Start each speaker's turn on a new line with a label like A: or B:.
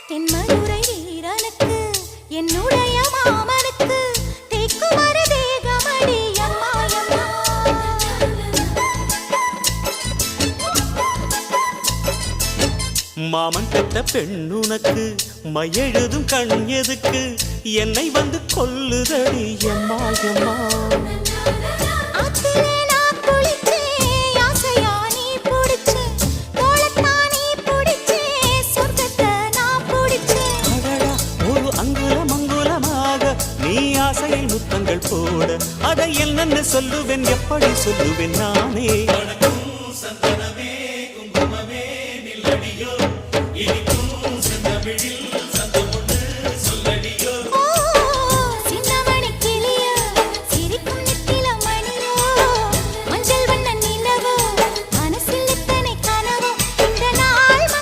A: தென்மதுரை வீரனுக்கு என்னுடைய மாமனுக்கு தேக்குமர தேகமடி அம்மா அம்மா.
B: மாமன் பெற்ற பெண்ணுனக்கு மையெழுதும் கண் எதுக்கு என்னை வந்து கொல்லுதடி அம்மா அம்மா. ஆசையில் முத்தங்கள் போட அதை என்னென்ன சொல்லுவேன் எப்படி சொல்லுவேன் நானே. சந்தனமே குங்குமமே நில்லடியோ இனிக்கும் செந்தமிழில்